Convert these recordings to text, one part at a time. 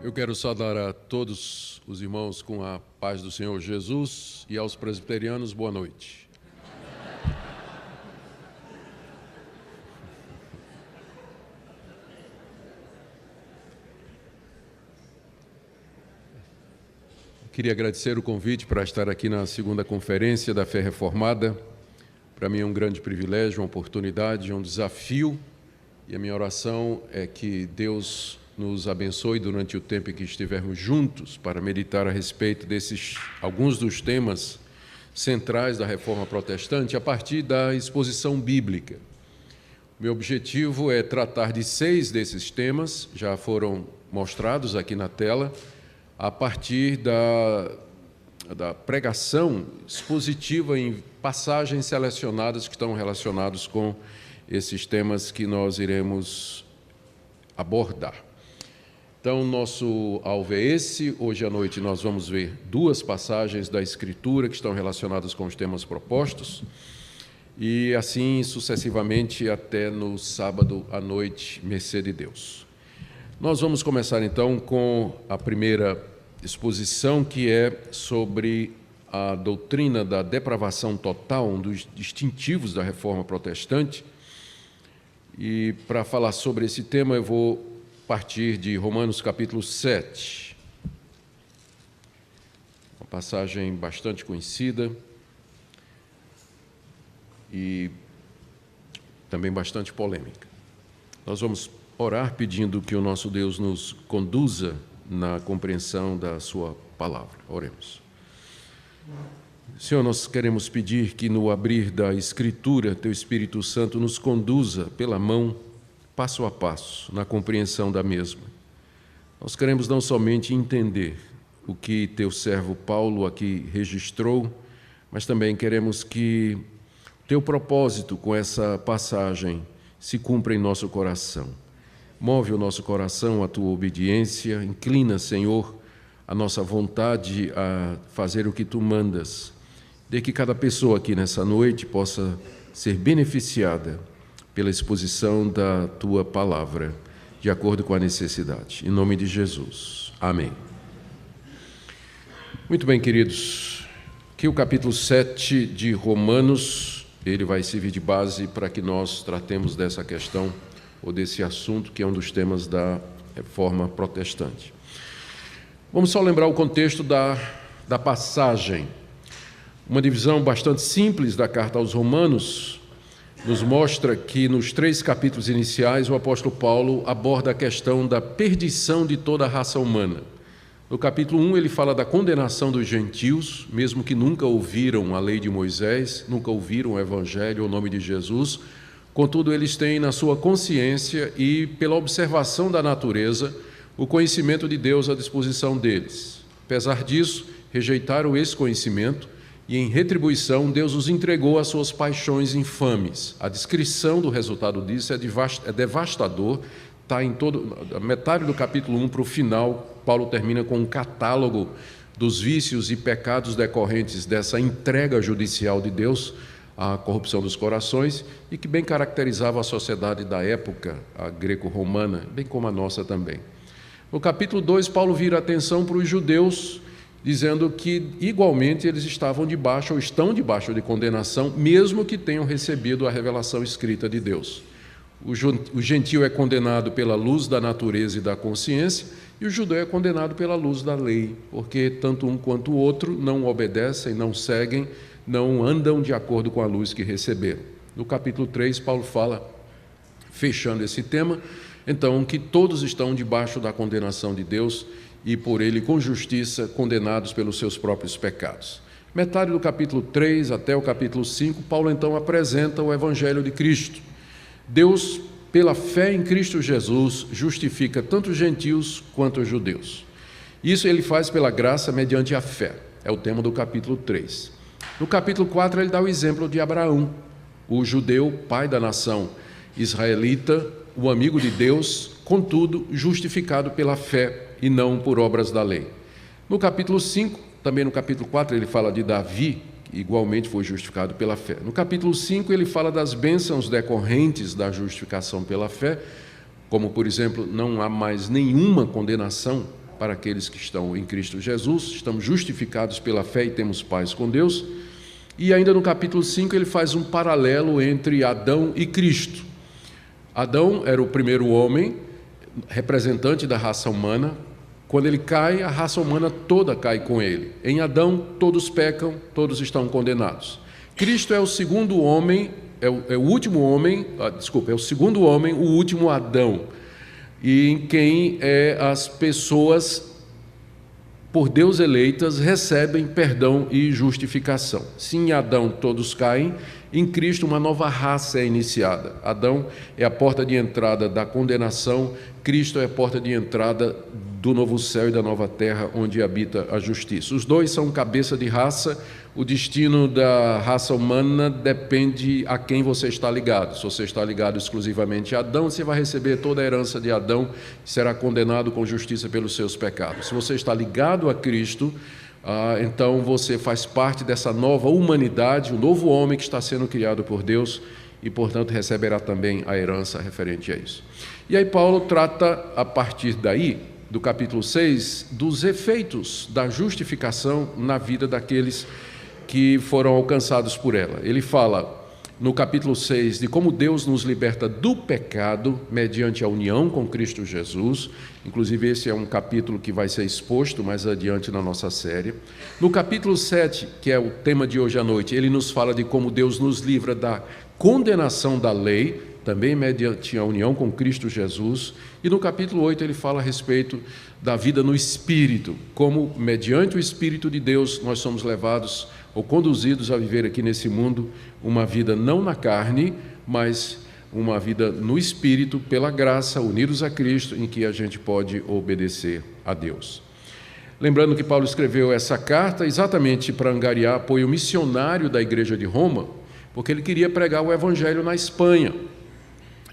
Eu quero saudar a todos os irmãos com a paz do Senhor Jesus e aos presbiterianos, boa noite. Queria agradecer o convite para estar aqui na segunda conferência da Fé Reformada. Para mim é um grande privilégio, uma oportunidade, um desafio, e a minha oração é que Deus nos abençoe durante o tempo em que estivermos juntos para meditar a respeito desses alguns dos temas centrais da Reforma Protestante a partir da exposição bíblica. Meu objetivo é tratar de 6 desses temas, já foram mostrados aqui na tela, a partir da pregação expositiva em passagens selecionadas que estão relacionados com esses temas que nós iremos abordar. Então, nosso alvo é esse. Hoje à noite nós vamos ver 2 passagens da Escritura que estão relacionadas com os temas propostos e assim sucessivamente até no sábado à noite, mercê de Deus. Nós vamos começar então com a primeira exposição, que é sobre a doutrina da depravação total, um dos distintivos da Reforma Protestante. E para falar sobre esse tema eu vou partir de Romanos capítulo 7, uma passagem bastante conhecida e também bastante polêmica. Nós vamos orar pedindo que o nosso Deus nos conduza na compreensão da sua palavra. Oremos. Senhor, nós queremos pedir que no abrir da Escritura, Teu Espírito Santo nos conduza pela mão, passo a passo, na compreensão da mesma. Nós queremos não somente entender o que Teu servo Paulo aqui registrou, mas também queremos que Teu propósito com essa passagem se cumpra em nosso coração. Move o nosso coração à Tua obediência, inclina, Senhor, a nossa vontade a fazer o que Tu mandas, de que cada pessoa aqui nessa noite possa ser beneficiada pela exposição da Tua palavra, de acordo com a necessidade. Em nome de Jesus. Amém. Muito bem, queridos. Aqui o capítulo 7 de Romanos, ele vai servir de base para que nós tratemos dessa questão ou desse assunto que é um dos temas da Reforma Protestante. Vamos só lembrar o contexto da passagem. Uma divisão bastante simples da carta aos Romanos nos mostra que nos 3 capítulos iniciais o apóstolo Paulo aborda a questão da perdição de toda a raça humana. No capítulo 1 ele fala da condenação dos gentios, mesmo que nunca ouviram a lei de Moisés, nunca ouviram o evangelho ou o nome de Jesus, contudo eles têm na sua consciência e pela observação da natureza o conhecimento de Deus à disposição deles. Apesar disso, rejeitaram esse conhecimento e, em retribuição, Deus os entregou às suas paixões infames. A descrição do resultado disso é devastador. Está em a metade do capítulo 1 para o final, Paulo termina com um catálogo dos vícios e pecados decorrentes dessa entrega judicial de Deus à corrupção dos corações e que bem caracterizava a sociedade da época, a greco-romana, bem como a nossa também. No capítulo 2, Paulo vira a atenção para os judeus, dizendo que, igualmente, eles estavam debaixo ou estão debaixo de condenação, mesmo que tenham recebido a revelação escrita de Deus. O gentio é condenado pela luz da natureza e da consciência, e o judeu é condenado pela luz da lei, porque tanto um quanto o outro não obedecem, não seguem, não andam de acordo com a luz que receberam. No capítulo 3, Paulo fala, fechando esse tema, então, que todos estão debaixo da condenação de Deus e por ele, com justiça, condenados pelos seus próprios pecados. Metade do capítulo 3 até o capítulo 5, Paulo então apresenta o Evangelho de Cristo. Deus, pela fé em Cristo Jesus, justifica tanto os gentios quanto os judeus. Isso ele faz pela graça mediante a fé. É o tema do capítulo 3. No capítulo 4, ele dá o exemplo de Abraão, o judeu, pai da nação israelita, o amigo de Deus, contudo, justificado pela fé e não por obras da lei. No capítulo 5, também no capítulo 4, ele fala de Davi, que igualmente foi justificado pela fé. No capítulo 5, ele fala das bênçãos decorrentes da justificação pela fé, como, por exemplo, não há mais nenhuma condenação para aqueles que estão em Cristo Jesus. Estamos justificados pela fé e temos paz com Deus. E ainda no capítulo 5 ele faz um paralelo entre Adão e Cristo. Adão era o primeiro homem, representante da raça humana. Quando ele cai, a raça humana toda cai com ele. Em Adão, todos pecam, todos estão condenados. Cristo é o segundo homem, é o último homem, é o segundo homem, o último Adão, e em quem as pessoas, por Deus eleitas, recebem perdão e justificação. Se em Adão todos caem, em Cristo uma nova raça é iniciada. Adão é a porta de entrada da condenação, Cristo é a porta de entrada do novo céu e da nova terra, onde habita a justiça. Os dois são cabeça de raça. O destino da raça humana depende a quem você está ligado. Se você está ligado exclusivamente a Adão, você vai receber toda a herança de Adão e será condenado com justiça pelos seus pecados. Se você está ligado a Cristo, então você faz parte dessa nova humanidade, o novo homem que está sendo criado por Deus e, portanto, receberá também a herança referente a isso. E aí Paulo trata, a partir daí, do capítulo 6, dos efeitos da justificação na vida daqueles que foram alcançados por ela. Ele fala, no capítulo 6, de como Deus nos liberta do pecado mediante a união com Cristo Jesus. Inclusive, esse é um capítulo que vai ser exposto mais adiante na nossa série. No capítulo 7, que é o tema de hoje à noite, ele nos fala de como Deus nos livra da condenação da lei, também mediante a união com Cristo Jesus. E no capítulo 8 ele fala a respeito da vida no Espírito, como mediante o Espírito de Deus nós somos levados ou conduzidos a viver aqui nesse mundo uma vida não na carne, mas uma vida no Espírito, pela graça, unidos a Cristo, em que a gente pode obedecer a Deus. Lembrando que Paulo escreveu essa carta exatamente para angariar apoio missionário da igreja de Roma, porque ele queria pregar o evangelho na Espanha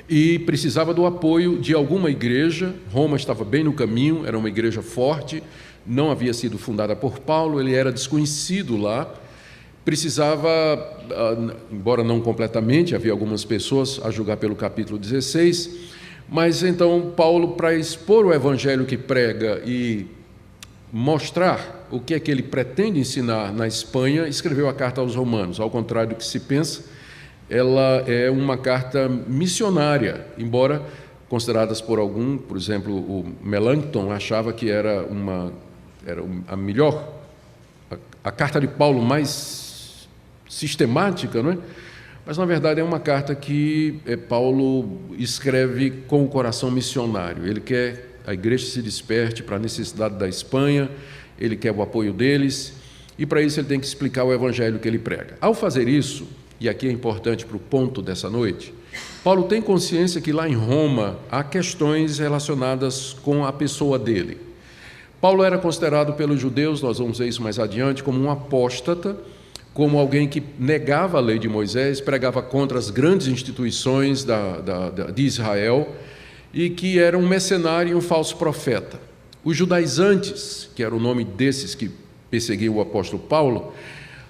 e precisava do apoio de alguma igreja. Roma estava bem no caminho, era uma igreja forte, não havia sido fundada por Paulo, ele era desconhecido lá, precisava, embora não completamente, havia algumas pessoas, a julgar pelo capítulo 16, mas então Paulo, para expor o evangelho que prega e mostrar o que é que ele pretende ensinar na Espanha, escreveu a carta aos Romanos. Ao contrário do que se pensa, ela é uma carta missionária, embora consideradas por algum, por exemplo, o Melanchthon achava que era a melhor, a carta de Paulo mais sistemática, não é? Mas, na verdade, é uma carta que Paulo escreve com o coração missionário. Ele quer a igreja se desperte para a necessidade da Espanha, ele quer o apoio deles, e para isso ele tem que explicar o evangelho que ele prega. Ao fazer isso, e aqui é importante para o ponto dessa noite, Paulo tem consciência que lá em Roma há questões relacionadas com a pessoa dele. Paulo era considerado pelos judeus, nós vamos ver isso mais adiante, como um apóstata, como alguém que negava a lei de Moisés, pregava contra as grandes instituições de Israel e que era um mercenário e um falso profeta. Os judaizantes, que era o nome desses que perseguiam o apóstolo Paulo,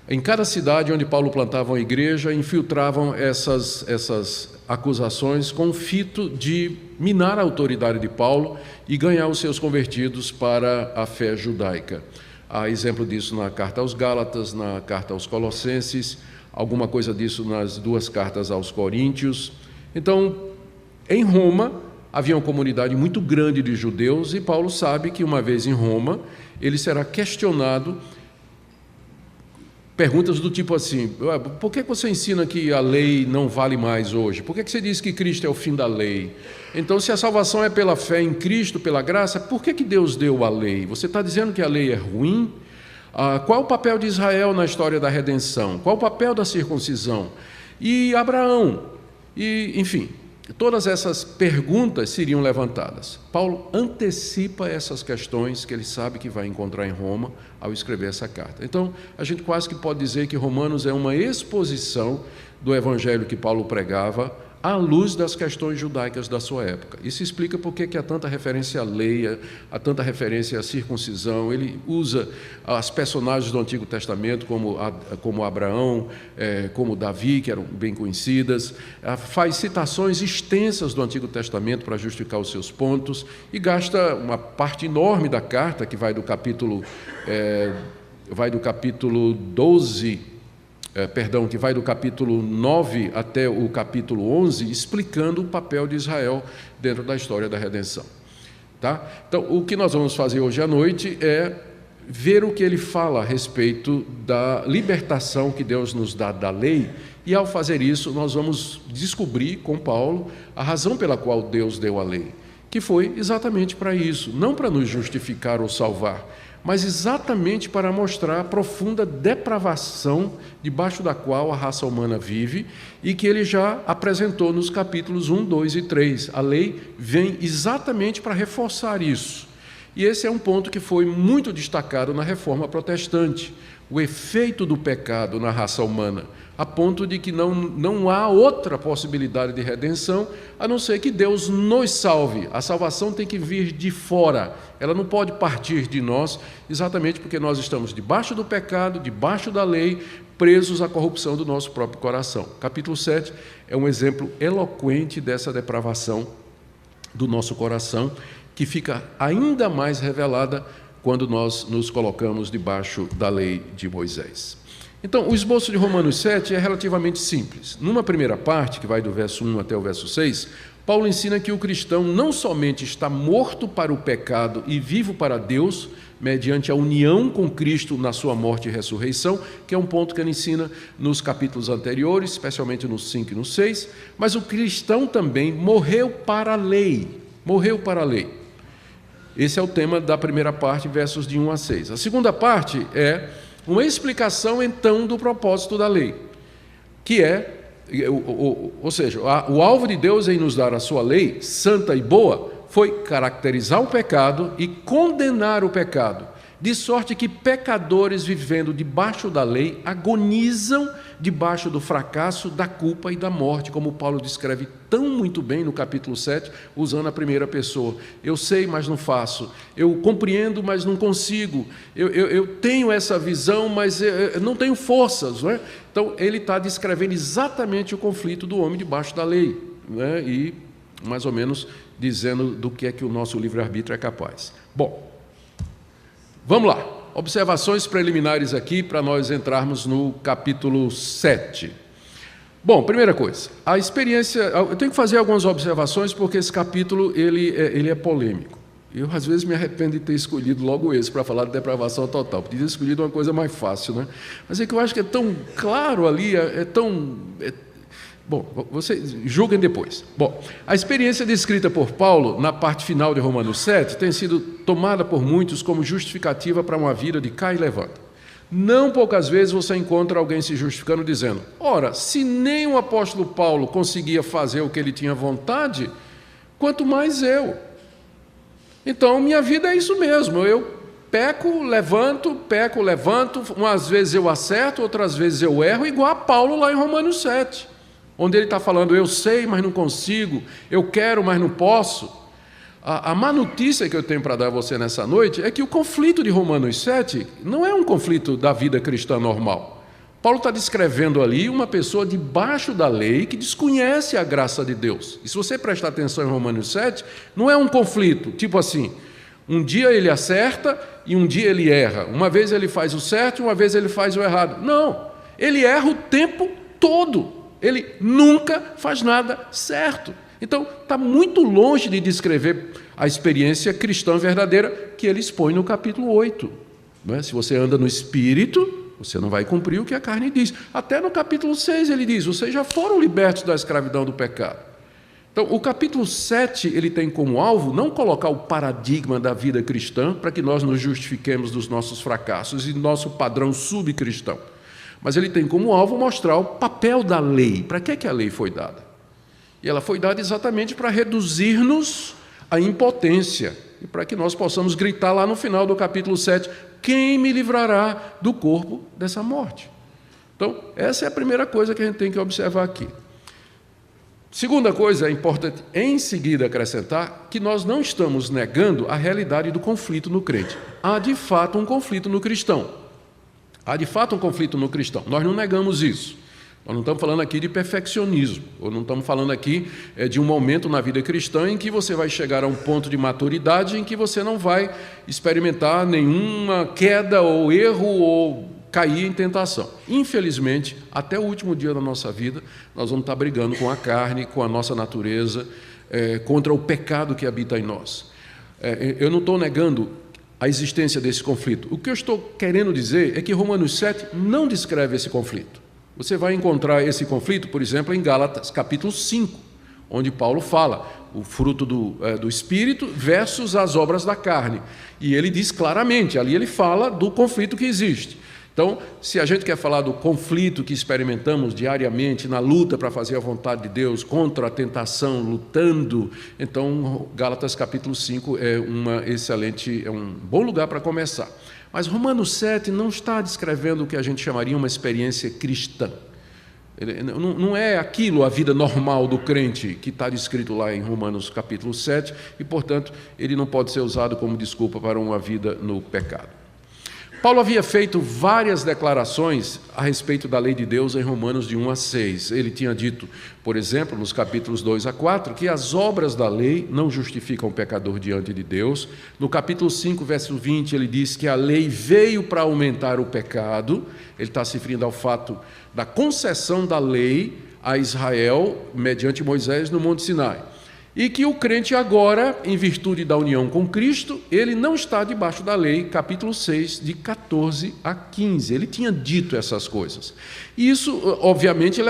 em cada cidade onde Paulo plantava uma igreja, infiltravam essas acusações com o fito de minar a autoridade de Paulo e ganhar os seus convertidos para a fé judaica. Há exemplo disso na carta aos Gálatas, na carta aos Colossenses, alguma coisa disso nas duas cartas aos Coríntios. Então, em Roma, havia uma comunidade muito grande de judeus e Paulo sabe que, uma vez em Roma, ele será questionado. Perguntas do tipo assim: por que você ensina que a lei não vale mais hoje? Por que você diz que Cristo é o fim da lei? Então, se a salvação é pela fé em Cristo, pela graça, por que Deus deu a lei? Você está dizendo que a lei é ruim? Qual o papel de Israel na história da redenção? Qual o papel da circuncisão? E Abraão? E, enfim, todas essas perguntas seriam levantadas. Paulo antecipa essas questões que ele sabe que vai encontrar em Roma ao escrever essa carta. Então, a gente quase que pode dizer que Romanos é uma exposição do evangelho que Paulo pregava à luz das questões judaicas da sua época. Isso explica por que há tanta referência à lei, há tanta referência à circuncisão. Ele usa as personagens do Antigo Testamento, como Abraão, como Davi, que eram bem conhecidas, faz citações extensas do Antigo Testamento para justificar os seus pontos, e gasta uma parte enorme da carta, que vai do capítulo 12, que vai do capítulo 9 até o capítulo 11, explicando o papel de Israel dentro da história da redenção. Tá? Então, o que nós vamos fazer hoje à noite é ver o que ele fala a respeito da libertação que Deus nos dá da lei, e ao fazer isso, nós vamos descobrir com Paulo a razão pela qual Deus deu a lei, que foi exatamente para isso, não para nos justificar ou salvar, mas exatamente para mostrar a profunda depravação debaixo da qual a raça humana vive, e que ele já apresentou nos capítulos 1, 2 e 3. A lei vem exatamente para reforçar isso. E esse é um ponto que foi muito destacado na Reforma Protestante, o efeito do pecado na raça humana, a ponto de que não há outra possibilidade de redenção, a não ser que Deus nos salve. A salvação tem que vir de fora, ela não pode partir de nós, exatamente porque nós estamos debaixo do pecado, debaixo da lei, presos à corrupção do nosso próprio coração. Capítulo 7 é um exemplo eloquente dessa depravação do nosso coração, que fica ainda mais revelada quando nós nos colocamos debaixo da lei de Moisés. Então, o esboço de Romanos 7 é relativamente simples. Numa primeira parte, que vai do verso 1 até o verso 6, Paulo ensina que o cristão não somente está morto para o pecado e vivo para Deus, mediante a união com Cristo na sua morte e ressurreição, que é um ponto que ele ensina nos capítulos anteriores, especialmente no 5 e no 6, mas o cristão também morreu para a lei. Morreu para a lei. Esse é o tema da primeira parte, versos de 1 a 6. A segunda parte é uma explicação, então, do propósito da lei, que é, ou seja, o alvo de Deus em nos dar a sua lei, santa e boa, foi caracterizar o pecado e condenar o pecado, de sorte que pecadores vivendo debaixo da lei agonizam debaixo do fracasso, da culpa e da morte, como Paulo descreve tão muito bem no capítulo 7, usando a primeira pessoa. Eu sei, mas não faço. Eu compreendo, mas não consigo. Eu tenho essa visão, mas eu não tenho forças. Não é? Então, ele está descrevendo exatamente o conflito do homem debaixo da lei, né? E, mais ou menos, dizendo do que é que o nosso livre-arbítrio é capaz. Bom, vamos lá. Observações preliminares aqui para nós entrarmos no capítulo 7. Bom, primeira coisa, a experiência... Eu tenho que fazer algumas observações porque esse capítulo ele é polêmico. Eu, às vezes, me arrependo de ter escolhido logo esse para falar de depravação total. Podia ter escolhido uma coisa mais fácil, né? Mas é que eu acho que é tão claro ali, Bom, vocês julguem depois. Bom, a experiência descrita por Paulo na parte final de Romanos 7 tem sido tomada por muitos como justificativa para uma vida de cai e levanta. Não poucas vezes você encontra alguém se justificando dizendo: ora, se nem o apóstolo Paulo conseguia fazer o que ele tinha vontade, quanto mais eu. Então, minha vida é isso mesmo, eu peco, levanto, umas vezes eu acerto, outras vezes eu erro, igual a Paulo lá em Romanos 7. Onde ele está falando, eu sei, mas não consigo, eu quero, mas não posso. A má notícia que eu tenho para dar a você nessa noite é que o conflito de Romanos 7 não é um conflito da vida cristã normal. Paulo está descrevendo ali uma pessoa debaixo da lei que desconhece a graça de Deus. E se você prestar atenção em Romanos 7, não é um conflito, tipo assim, um dia ele acerta e um dia ele erra. Uma vez ele faz o certo e uma vez ele faz o errado. Não, ele erra o tempo todo. Ele nunca faz nada certo. Então, está muito longe de descrever a experiência cristã verdadeira que ele expõe no capítulo 8. Não é? Se você anda no Espírito, você não vai cumprir o que a carne diz. Até no capítulo 6 ele diz, vocês já foram libertos da escravidão do pecado. Então, o capítulo 7 ele tem como alvo não colocar o paradigma da vida cristã para que nós nos justifiquemos dos nossos fracassos e do nosso padrão subcristão. Mas ele tem como alvo mostrar o papel da lei. Para que a lei foi dada? E ela foi dada exatamente para reduzir-nos à impotência e para que nós possamos gritar lá no final do capítulo 7, quem me livrará do corpo dessa morte? Então, essa é a primeira coisa que a gente tem que observar aqui. Segunda coisa, é importante em seguida acrescentar que nós não estamos negando a realidade do conflito no crente. Há de fato um conflito no cristão. Há de fato um conflito no cristão. Nós não negamos isso. Nós não estamos falando aqui de perfeccionismo, ou não estamos falando aqui de um momento na vida cristã em que você vai chegar a um ponto de maturidade em que você não vai experimentar nenhuma queda ou erro ou cair em tentação. Infelizmente, até o último dia da nossa vida, nós vamos estar brigando com a carne, com a nossa natureza, contra o pecado que habita em nós. Eu não estou negando a existência desse conflito. O que eu estou querendo dizer é que Romanos 7 não descreve esse conflito. Você vai encontrar esse conflito, por exemplo, em Gálatas capítulo 5, onde Paulo fala o fruto do Espírito versus as obras da carne. E ele diz claramente, ali ele fala do conflito que existe. Então, se a gente quer falar do conflito que experimentamos diariamente na luta para fazer a vontade de Deus, contra a tentação, lutando, então Gálatas capítulo 5 é um bom lugar para começar. Mas Romanos 7 não está descrevendo o que a gente chamaria uma experiência cristã. Não é aquilo a vida normal do crente que está descrito lá em Romanos capítulo 7 e, portanto, ele não pode ser usado como desculpa para uma vida no pecado. Paulo havia feito várias declarações a respeito da lei de Deus em Romanos de 1 a 6. Ele tinha dito, por exemplo, nos capítulos 2 a 4, que as obras da lei não justificam o pecador diante de Deus. No capítulo 5, verso 20, ele diz que a lei veio para aumentar o pecado. Ele está se referindo ao fato da concessão da lei a Israel, mediante Moisés, no Monte Sinai. E que o crente agora, em virtude da união com Cristo, ele não está debaixo da lei, capítulo 6, de 14 a 15. Ele tinha dito essas coisas. E isso, obviamente,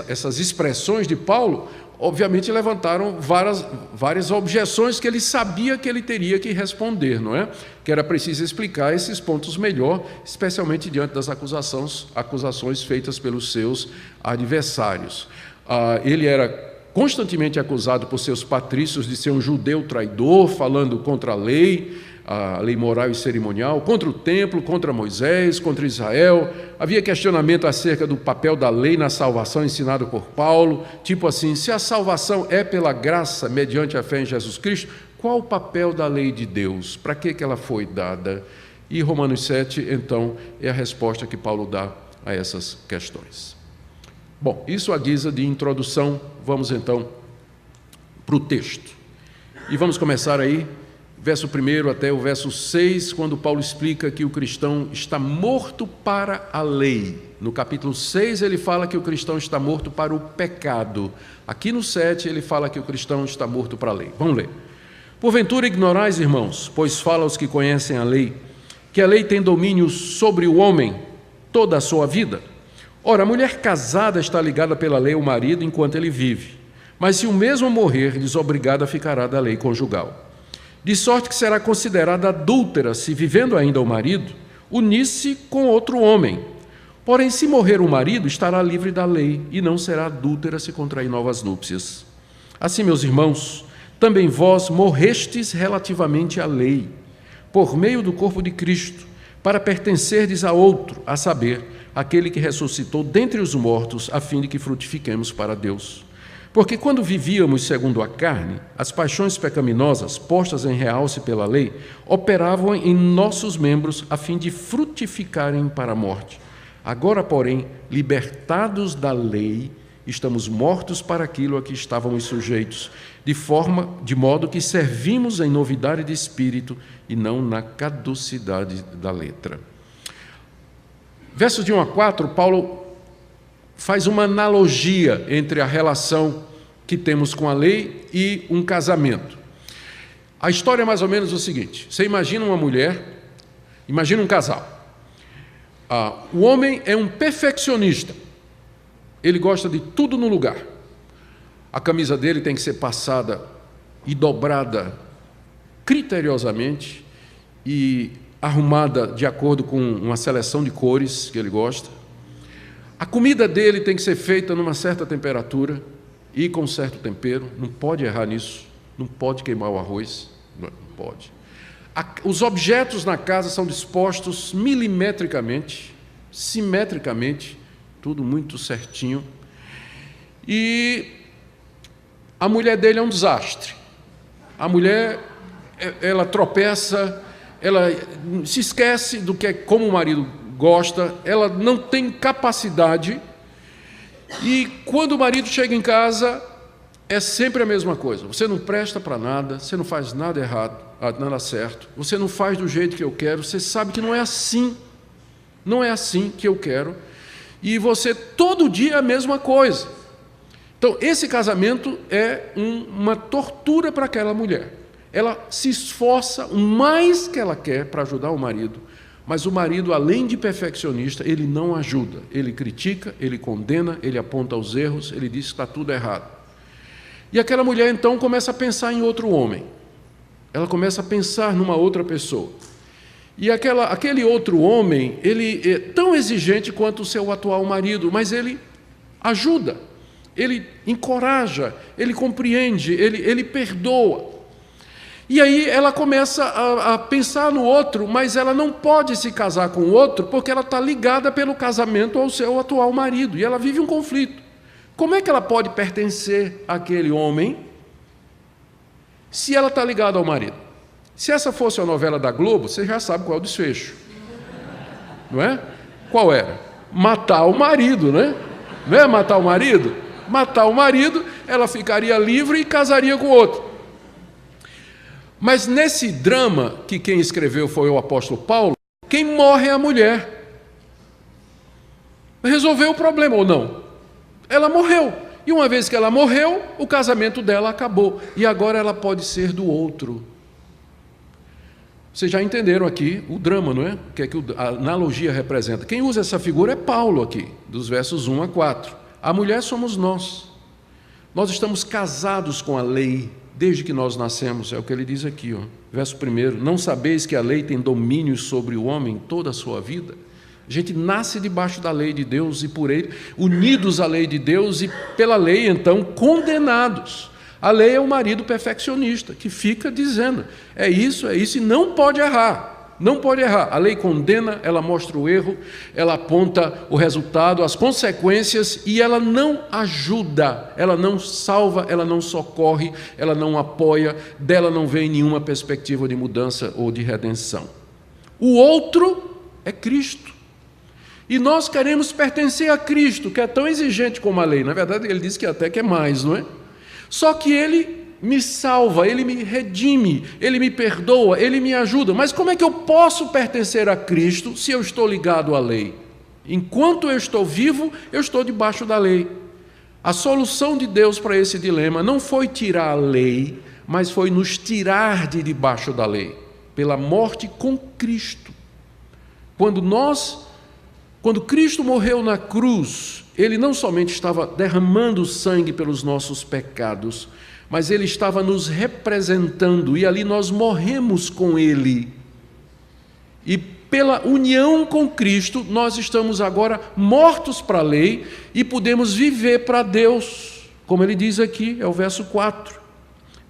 essas expressões de Paulo, obviamente, levantaram várias objeções que ele sabia que ele teria que responder, não é? Que era preciso explicar esses pontos melhor, especialmente diante das acusações feitas pelos seus adversários. Ele era constantemente acusado por seus patrícios de ser um judeu traidor, falando contra a lei moral e cerimonial, contra o templo, contra Moisés, contra Israel. Havia questionamento acerca do papel da lei na salvação ensinado por Paulo, tipo assim, se a salvação é pela graça, mediante a fé em Jesus Cristo, qual o papel da lei de Deus? Para que ela foi dada? E Romanos 7, então, é a resposta que Paulo dá a essas questões. Bom, isso à guisa de introdução, vamos então para o texto. E vamos começar aí, verso 1 até o verso 6, quando Paulo explica que o cristão está morto para a lei. No capítulo 6 ele fala que o cristão está morto para o pecado. Aqui no 7 ele fala que o cristão está morto para a lei. Vamos ler. Porventura ignorais, irmãos, pois fala aos que conhecem a lei, que a lei tem domínio sobre o homem toda a sua vida. Ora, a mulher casada está ligada pela lei ao marido enquanto ele vive, mas se o mesmo morrer, desobrigada ficará da lei conjugal. De sorte que será considerada adúltera se, vivendo ainda o marido, unir-se com outro homem. Porém, se morrer o marido, estará livre da lei e não será adúltera se contrair novas núpcias. Assim, meus irmãos, também vós morrestes relativamente à lei, por meio do corpo de Cristo, para pertencerdes a outro, a saber, aquele que ressuscitou dentre os mortos, a fim de que frutifiquemos para Deus. Porque quando vivíamos segundo a carne, as paixões pecaminosas, postas em realce pela lei, operavam em nossos membros, a fim de frutificarem para a morte. Agora, porém, libertados da lei, estamos mortos para aquilo a que estávamos sujeitos, de modo que servimos em novidade de espírito e não na caducidade da letra. Versos de 1 a 4, Paulo faz uma analogia entre a relação que temos com a lei e um casamento. A história é mais ou menos o seguinte: você imagina uma mulher, imagina um casal. O homem é um perfeccionista, ele gosta de tudo no lugar. A camisa dele tem que ser passada e dobrada criteriosamente e arrumada de acordo com uma seleção de cores que ele gosta. A comida dele tem que ser feita numa certa temperatura e com certo tempero, não pode errar nisso, não pode queimar o arroz, não pode. Os objetos na casa são dispostos milimetricamente, simetricamente, tudo muito certinho. e a mulher dele é um desastre. A mulher, ela tropeça, ela se esquece do que é como o marido gosta, ela não tem capacidade, e quando o marido chega em casa, é sempre a mesma coisa. Você não presta para nada, você não faz nada errado, nada certo, você não faz do jeito que eu quero, você sabe que não é assim que eu quero, e você todo dia é a mesma coisa. Então, esse casamento é uma tortura para aquela mulher. Ela se esforça o mais que ela quer para ajudar o marido, mas o marido, além de perfeccionista, ele não ajuda. Ele critica, ele condena, ele aponta os erros, ele diz que está tudo errado. E aquela mulher, então, começa a pensar em outro homem. Ela começa a pensar numa outra pessoa. E aquele outro homem, ele é tão exigente quanto o seu atual marido, mas ele ajuda, ele encoraja, ele compreende, ele perdoa. E aí ela começa a pensar no outro, mas ela não pode se casar com o outro porque ela está ligada pelo casamento ao seu atual marido, e ela vive um conflito. Como é que ela pode pertencer àquele homem se ela está ligada ao marido? Se essa fosse a novela da Globo, você já sabe qual é o desfecho, não é? Qual era? Matar o marido, né? Não é matar o marido? Matar o marido, ela ficaria livre e casaria com outro. Mas nesse drama, que quem escreveu foi o apóstolo Paulo, quem morre é a mulher. Resolveu o problema ou não? Ela morreu. E uma vez que ela morreu, o casamento dela acabou. E agora ela pode ser do outro. Vocês já entenderam aqui o drama, não é? O que é que a analogia representa? Quem usa essa figura é Paulo aqui, dos versos 1 a 4. A mulher somos nós. Nós estamos casados com a lei desde que nós nascemos, é o que ele diz aqui, ó. Verso 1, não sabeis que a lei tem domínio sobre o homem toda a sua vida? A gente nasce debaixo da lei de Deus e por ele, unidos à lei de Deus e pela lei, então, condenados. A lei é o marido perfeccionista, que fica dizendo, é isso, e não pode errar. Não pode errar. A lei condena, ela mostra o erro, ela aponta o resultado, as consequências, e ela não ajuda, ela não salva, ela não socorre, ela não apoia, dela não vem nenhuma perspectiva de mudança ou de redenção. O outro é Cristo. E nós queremos pertencer a Cristo, que é tão exigente como a lei. Na verdade, ele diz que até que é mais, não é? Só que ele me salva, ele me redime, ele me perdoa, ele me ajuda. Mas como é que eu posso pertencer a Cristo se eu estou ligado à lei? Enquanto eu estou vivo, eu estou debaixo da lei. A solução de Deus para esse dilema não foi tirar a lei, mas foi nos tirar de debaixo da lei, pela morte com Cristo. Quando Cristo morreu na cruz, ele não somente estava derramando sangue pelos nossos pecados, mas ele estava nos representando, e ali nós morremos com ele. E pela união com Cristo, nós estamos agora mortos para a lei e podemos viver para Deus, como ele diz aqui, é o verso 4.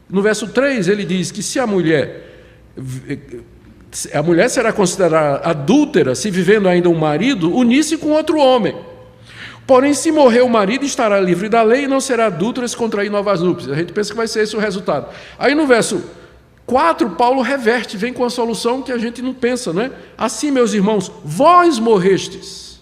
No verso 3 ele diz que se a mulher será considerada adúltera se vivendo ainda um marido, unir-se com outro homem. Porém, se morrer o marido, estará livre da lei e não será adúltera se contrair novas núpcias. A gente pensa que vai ser esse o resultado. Aí no verso 4, Paulo reverte, vem com a solução que a gente não pensa, né? Assim, meus irmãos, vós morrestes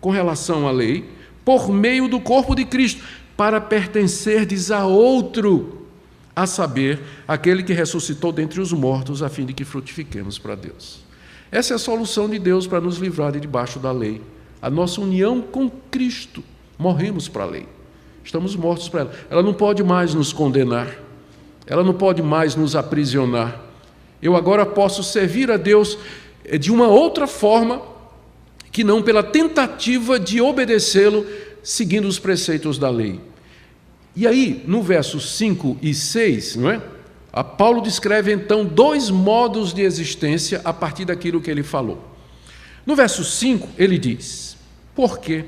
com relação à lei, por meio do corpo de Cristo, para pertencerdes a outro, a saber, aquele que ressuscitou dentre os mortos, a fim de que frutifiquemos para Deus. Essa é a solução de Deus para nos livrar de debaixo da lei. A nossa união com Cristo, morremos para a lei, estamos mortos para ela. Ela não pode mais nos condenar, ela não pode mais nos aprisionar. Eu agora posso servir a Deus de uma outra forma, que não pela tentativa de obedecê-lo, seguindo os preceitos da lei. E aí, no versos 5 e 6, não é? Paulo descreve então dois modos de existência a partir daquilo que ele falou. No verso 5, ele diz: porque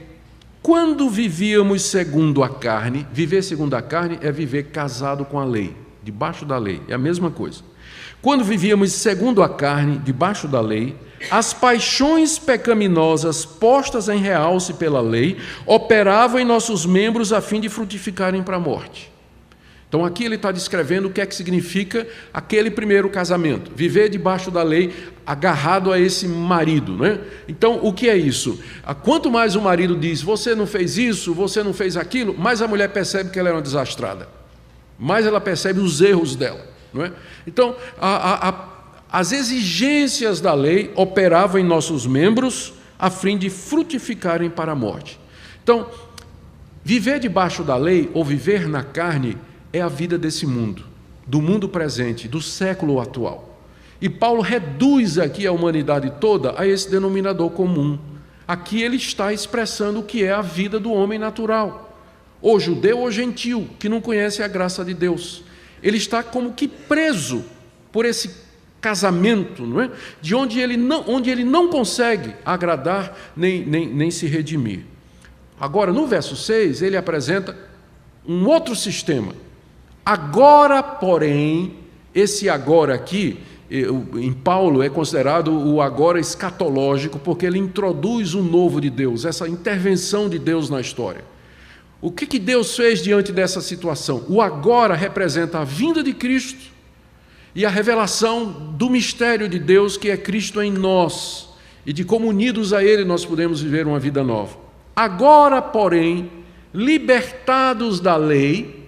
quando vivíamos segundo a carne, viver segundo a carne é viver casado com a lei, debaixo da lei, é a mesma coisa. Quando vivíamos segundo a carne, debaixo da lei, as paixões pecaminosas postas em realce pela lei operavam em nossos membros a fim de frutificarem para a morte. Então aqui ele está descrevendo o que é que significa aquele primeiro casamento, viver debaixo da lei, agarrado a esse marido, né? Então o que é isso? Quanto mais o marido diz, você não fez isso, você não fez aquilo, mais a mulher percebe que ela é uma desastrada, mais ela percebe os erros dela, não é? Então as exigências da lei operavam em nossos membros a fim de frutificarem para a morte. Então, viver debaixo da lei ou viver na carne é a vida desse mundo, do mundo presente, do século atual. E Paulo reduz aqui a humanidade toda a esse denominador comum. Aqui ele está expressando o que é a vida do homem natural, ou judeu ou gentil, que não conhece a graça de Deus. Ele está como que preso por esse casamento, não é? De onde ele não consegue agradar nem se redimir. Agora, no verso 6, ele apresenta um outro sistema. Agora, porém, esse agora aqui, em Paulo, é considerado o agora escatológico, porque ele introduz o novo de Deus, essa intervenção de Deus na história. O que Deus fez diante dessa situação? O agora representa a vinda de Cristo e a revelação do mistério de Deus, que é Cristo em nós, e de como unidos a Ele nós podemos viver uma vida nova. Agora, porém, libertados da lei,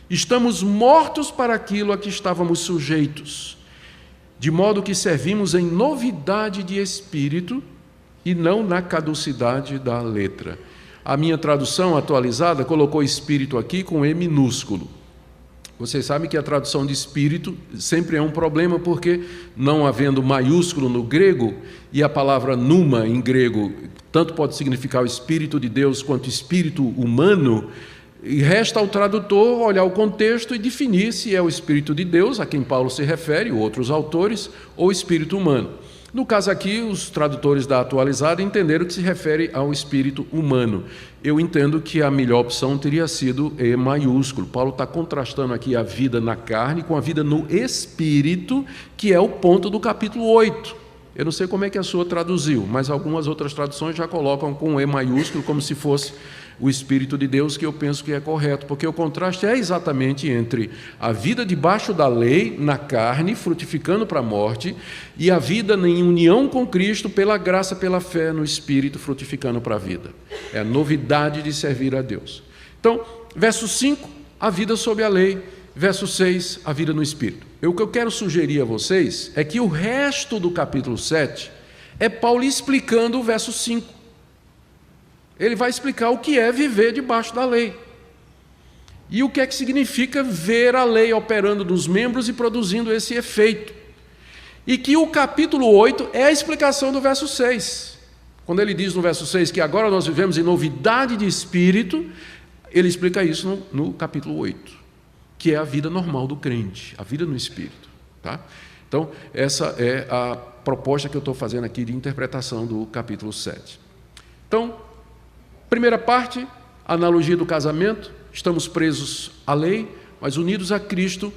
estamos mortos para aquilo a que estávamos sujeitos, de modo que servimos em novidade de espírito e não na caducidade da letra. A minha tradução atualizada colocou espírito aqui com E minúsculo. Vocês sabem que a tradução de espírito sempre é um problema, porque não havendo maiúsculo no grego, e a palavra pneuma em grego tanto pode significar o espírito de Deus quanto espírito humano, e resta ao tradutor olhar o contexto e definir se é o espírito de Deus, a quem Paulo se refere, ou outros autores, ou o espírito humano. No caso aqui, os tradutores da atualizada entenderam que se refere ao espírito humano. Eu entendo que a melhor opção teria sido E maiúsculo. Paulo está contrastando aqui a vida na carne com a vida no espírito, que é o ponto do capítulo 8. Eu não sei como é que a sua traduziu, mas algumas outras traduções já colocam com E maiúsculo, como se fosse o Espírito de Deus, que eu penso que é correto, porque o contraste é exatamente entre a vida debaixo da lei, na carne, frutificando para a morte, e a vida em união com Cristo, pela graça, pela fé no Espírito, frutificando para a vida. É a novidade de servir a Deus. Então, verso 5, a vida sob a lei. Verso 6, a vida no Espírito. O que eu quero sugerir a vocês é que o resto do capítulo 7 é Paulo explicando o verso 5. Ele vai explicar o que é viver debaixo da lei. E o que é que significa ver a lei operando nos membros e produzindo esse efeito. E que o capítulo 8 é a explicação do verso 6. Quando ele diz no verso 6 que agora nós vivemos em novidade de espírito, ele explica isso no capítulo 8, que é a vida normal do crente, a vida no espírito. Tá? Então, essa é a proposta que eu estou fazendo aqui de interpretação do capítulo 7. Então, primeira parte, a analogia do casamento. Estamos presos à lei, mas unidos a Cristo,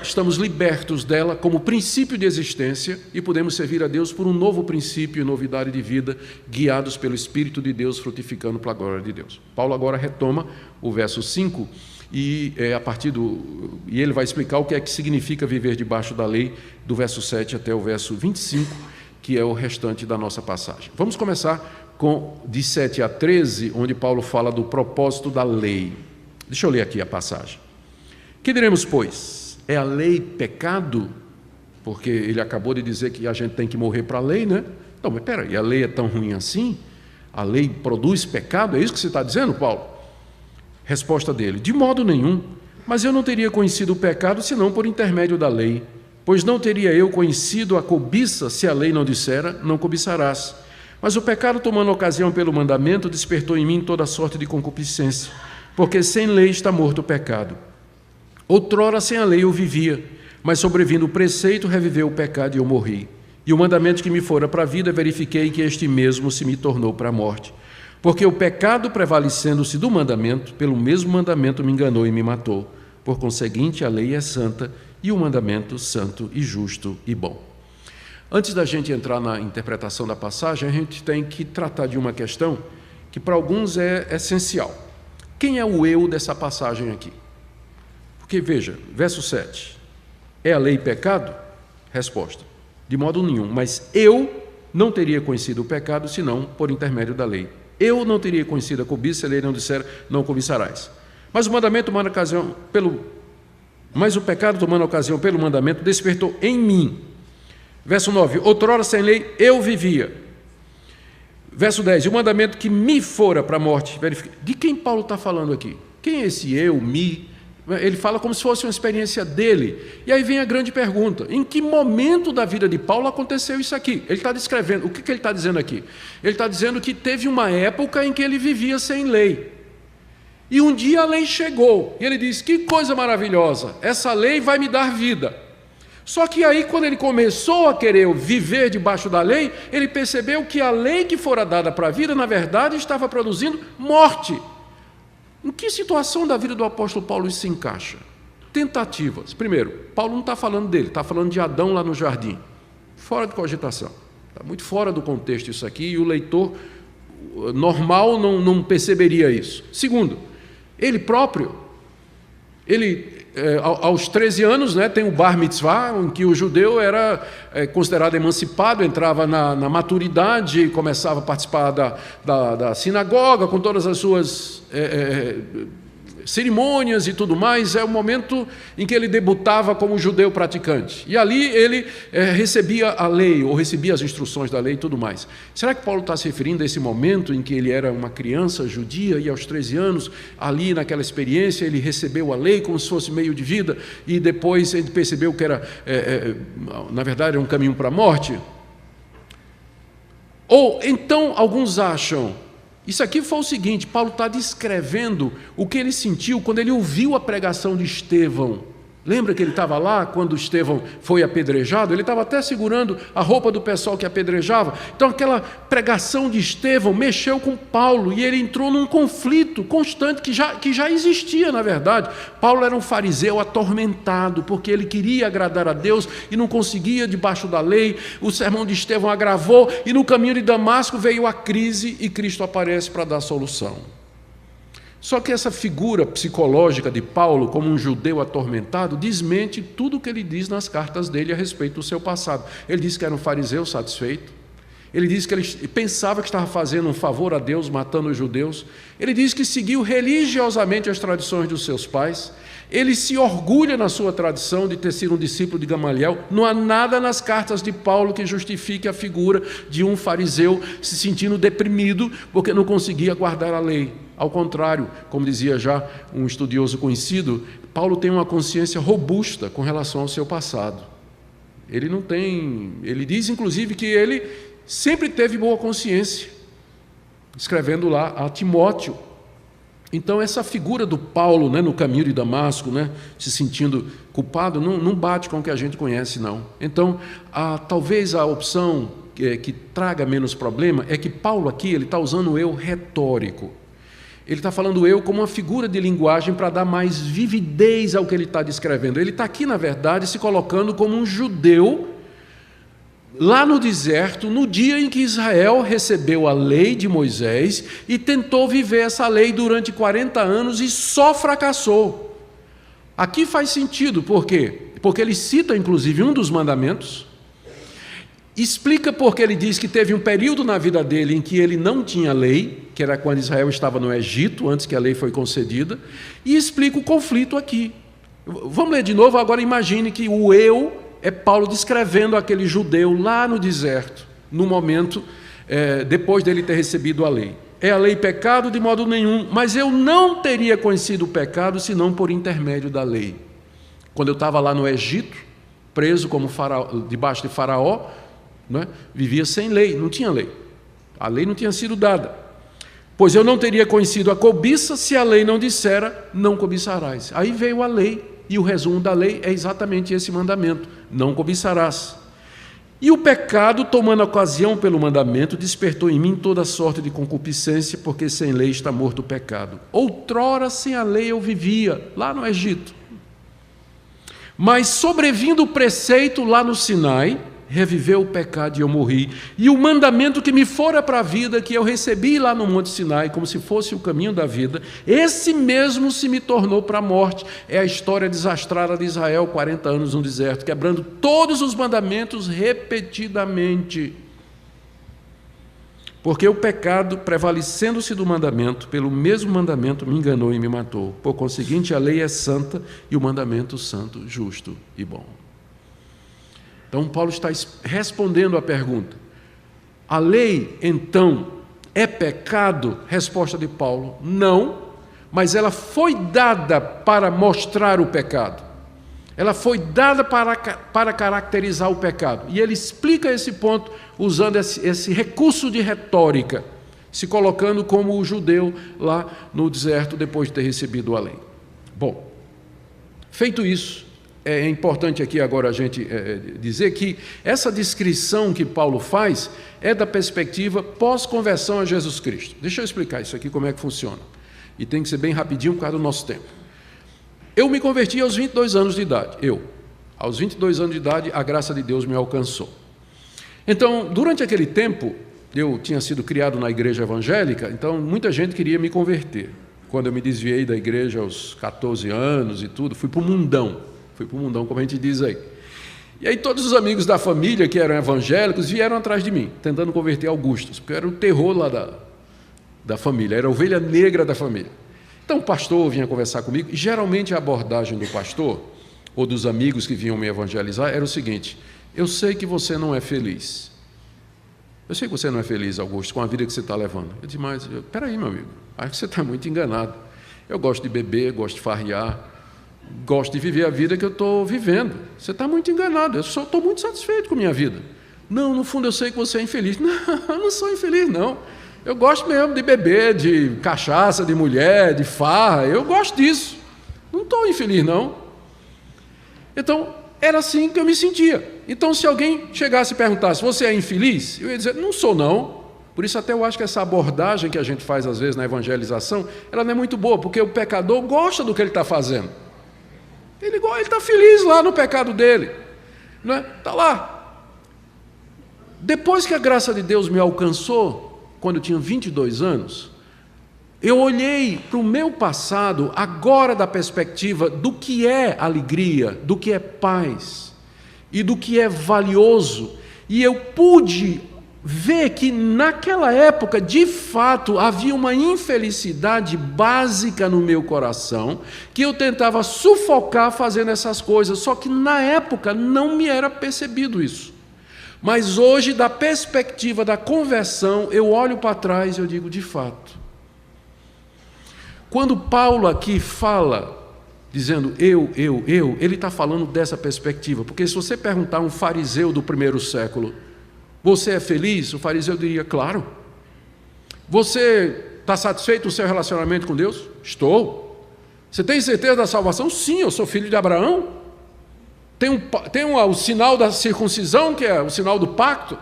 estamos libertos dela como princípio de existência e podemos servir a Deus por um novo princípio e novidade de vida, guiados pelo Espírito de Deus, frutificando para a glória de Deus. Paulo agora retoma o verso 5 e ele vai explicar o que é que significa viver debaixo da lei, do verso 7 até o verso 25, que é o restante da nossa passagem. Vamos começar de 7 a 13, onde Paulo fala do propósito da lei. Deixa eu ler aqui a passagem. Que diremos, pois? É a lei pecado? Porque ele acabou de dizer que a gente tem que morrer para a lei, né? Então, mas peraí, a lei é tão ruim assim? A lei produz pecado? É isso que você está dizendo, Paulo? Resposta dele: de modo nenhum, mas eu não teria conhecido o pecado senão por intermédio da lei, pois não teria eu conhecido a cobiça se a lei não dissera, não cobiçarás. Mas o pecado, tomando ocasião pelo mandamento, despertou em mim toda sorte de concupiscência, porque sem lei está morto o pecado. Outrora sem a lei eu vivia, mas sobrevindo o preceito, reviveu o pecado e eu morri. E o mandamento que me fora para a vida, verifiquei que este mesmo se me tornou para a morte. Porque o pecado, prevalecendo-se do mandamento, pelo mesmo mandamento me enganou e me matou. Por conseguinte, a lei é santa e o mandamento santo e justo e bom. Antes da gente entrar na interpretação da passagem, a gente tem que tratar de uma questão que para alguns é essencial. Quem é o eu dessa passagem aqui? Porque, veja, verso 7. É a lei pecado? Resposta. De modo nenhum, mas eu não teria conhecido o pecado senão por intermédio da lei. Eu não teria conhecido a cobiça se a lei não disser, não cobiçarás. Mas o mandamento tomando ocasião mas o pecado tomando ocasião pelo mandamento despertou em mim. Verso 9. Outrora sem lei eu vivia. Verso 10. O mandamento que me fora para a morte. De quem Paulo está falando aqui? Quem é esse eu, me? Ele fala como se fosse uma experiência dele. E aí vem a grande pergunta: em que momento da vida de Paulo aconteceu isso aqui? Ele está descrevendo, o que ele está dizendo aqui? Ele está dizendo que teve uma época em que ele vivia sem lei. E um dia a lei chegou, e ele disse, que coisa maravilhosa, essa lei vai me dar vida. Só que aí, quando ele começou a querer viver debaixo da lei, ele percebeu que a lei que fora dada para a vida, na verdade, estava produzindo morte. Em que situação da vida do apóstolo Paulo isso se encaixa? Tentativas. Primeiro, Paulo não está falando dele, está falando de Adão lá no jardim. Fora de cogitação. Está muito fora do contexto isso aqui, e o leitor normal não perceberia isso. Segundo, ele próprio, aos 13 anos, tem o bar mitzvah, em que o judeu era considerado emancipado, entrava na maturidade, começava a participar da sinagoga, com todas as suas cerimônias e tudo mais. É o momento em que ele debutava como judeu praticante. E ali ele recebia a lei, ou recebia as instruções da lei e tudo mais. Será que Paulo está se referindo a esse momento em que ele era uma criança judia e aos 13 anos, ali naquela experiência, ele recebeu a lei como se fosse meio de vida e depois ele percebeu que era, na verdade, era um caminho para a morte? Ou então alguns acham, isso aqui foi o seguinte: Paulo está descrevendo o que ele sentiu quando ele ouviu a pregação de Estevão. Lembra que ele estava lá quando Estevão foi apedrejado? Ele estava até segurando a roupa do pessoal que apedrejava. Então aquela pregação de Estevão mexeu com Paulo e ele entrou num conflito constante que já existia, na verdade. Paulo era um fariseu atormentado porque ele queria agradar a Deus e não conseguia debaixo da lei. O sermão de Estevão agravou e no caminho de Damasco veio a crise e Cristo aparece para dar solução. Só que essa figura psicológica de Paulo como um judeu atormentado desmente tudo o que ele diz nas cartas dele a respeito do seu passado. Ele diz que era um fariseu satisfeito. Ele diz que ele pensava que estava fazendo um favor a Deus, matando os judeus. Ele diz que seguiu religiosamente as tradições dos seus pais. Ele se orgulha na sua tradição de ter sido um discípulo de Gamaliel. Não há nada nas cartas de Paulo que justifique a figura de um fariseu se sentindo deprimido porque não conseguia guardar a lei. Ao contrário, como dizia já um estudioso conhecido, Paulo tem uma consciência robusta com relação ao seu passado. Ele diz inclusive que ele sempre teve boa consciência, escrevendo lá a Timóteo. Então essa figura do Paulo, no caminho de Damasco, se sentindo culpado, não bate com o que a gente conhece, não. Então, talvez a opção que traga menos problema é que Paulo aqui ele está usando o eu retórico. Ele está falando eu como uma figura de linguagem para dar mais vividez ao que ele está descrevendo. Ele está aqui, na verdade, se colocando como um judeu lá no deserto, no dia em que Israel recebeu a lei de Moisés e tentou viver essa lei durante 40 anos e só fracassou. Aqui faz sentido, por quê? Porque ele cita, inclusive, um dos mandamentos, explica porque ele diz que teve um período na vida dele em que ele não tinha lei, que era quando Israel estava no Egito, antes que a lei foi concedida, e explica o conflito aqui. Vamos ler de novo. Agora imagine que o eu é Paulo descrevendo aquele judeu lá no deserto, no momento, depois dele ter recebido a lei. É a lei pecado? De modo nenhum, mas eu não teria conhecido o pecado senão por intermédio da lei. Quando eu estava lá no Egito, preso como faraó, debaixo de Faraó, vivia sem lei, não tinha lei. A lei não tinha sido dada. Pois eu não teria conhecido a cobiça se a lei não dissera, não cobiçarás. Aí veio a lei, e o resumo da lei é exatamente esse mandamento, não cobiçarás. E o pecado, tomando ocasião pelo mandamento, despertou em mim toda sorte de concupiscência, porque sem lei está morto o pecado. Outrora sem a lei eu vivia, lá no Egito, Mas sobrevindo o preceito lá no Sinai, reviveu o pecado e eu morri. E o mandamento que me fora para a vida, que eu recebi lá no Monte Sinai, como se fosse o caminho da vida, esse mesmo se me tornou para a morte. É a história desastrada de Israel, 40 anos no deserto, quebrando todos os mandamentos repetidamente. Porque o pecado, prevalecendo-se do mandamento, pelo mesmo mandamento me enganou e me matou. Por conseguinte, a lei é santa e o mandamento santo, justo e bom. Então, Paulo está respondendo à pergunta: a lei, então, é pecado? Resposta de Paulo: não, mas ela foi dada para mostrar o pecado. Ela foi dada para caracterizar o pecado. E ele explica esse ponto usando esse recurso de retórica, se colocando como o judeu lá no deserto depois de ter recebido a lei. Bom, feito isso, é importante aqui agora a gente dizer que essa descrição que Paulo faz é da perspectiva pós-conversão a Jesus Cristo. Deixa eu explicar isso aqui, como é que funciona. E tem que ser bem rapidinho por causa do nosso tempo. Eu me converti aos 22 anos de idade. Aos 22 anos de idade, a graça de Deus me alcançou. Então, durante aquele tempo, eu tinha sido criado na igreja evangélica, então muita gente queria me converter. Quando eu me desviei da igreja aos 14 anos e tudo, fui para o mundão, como a gente diz aí. E aí todos os amigos da família que eram evangélicos vieram atrás de mim, tentando converter Augustus, porque eu era o terror lá da família, era a ovelha negra da família. Então o pastor vinha conversar comigo, e geralmente a abordagem do pastor, ou dos amigos que vinham me evangelizar, era o seguinte: eu sei que você não é feliz. Eu sei que você não é feliz, Augusto, com a vida que você está levando. Eu disse: mas, peraí, meu amigo, acho que você está muito enganado. Eu gosto de beber, gosto de farrear, gosto de viver a vida que eu estou vivendo. Você está muito enganado, eu só estou muito satisfeito com a minha vida. Não, no fundo eu sei que você é infeliz. Não, eu não sou infeliz, não. Eu gosto mesmo de beber, de cachaça, de mulher, de farra, eu gosto disso. Não estou infeliz, não. Então, era assim que eu me sentia. Então, se alguém chegasse e perguntasse: você é infeliz? Eu ia dizer: não sou, não. Por isso até eu acho que essa abordagem que a gente faz às vezes na evangelização, ela não é muito boa, porque o pecador gosta do que ele está fazendo. Ele está feliz lá no pecado dele. Não é? Está lá. Depois que a graça de Deus me alcançou, quando eu tinha 22 anos, eu olhei para o meu passado, agora da perspectiva do que é alegria, do que é paz e do que é valioso, e eu pude ver que naquela época, de fato, havia uma infelicidade básica no meu coração, que eu tentava sufocar fazendo essas coisas, só que na época não me era percebido isso. Mas hoje, da perspectiva da conversão, eu olho para trás e eu digo: de fato. Quando Paulo aqui fala, dizendo eu, ele está falando dessa perspectiva, porque se você perguntar a um fariseu do primeiro século: você é feliz? O fariseu diria: claro. Você está satisfeito com o seu relacionamento com Deus? Estou. Você tem certeza da salvação? Sim, eu sou filho de Abraão. Tem o sinal da circuncisão, que é o sinal do pacto.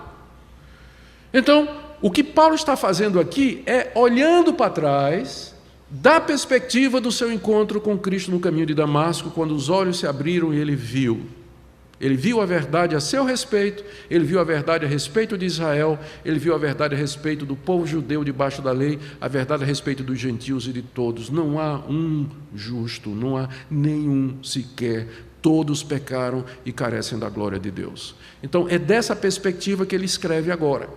Então, o que Paulo está fazendo aqui é olhando para trás, da perspectiva do seu encontro com Cristo no caminho de Damasco, quando os olhos se abriram e ele viu. Ele viu a verdade a seu respeito, ele viu a verdade a respeito de Israel, ele viu a verdade a respeito do povo judeu debaixo da lei, a verdade a respeito dos gentios e de todos. Não há um justo, não há nenhum sequer. Todos pecaram e carecem da glória de Deus. Então, é dessa perspectiva que ele escreve agora.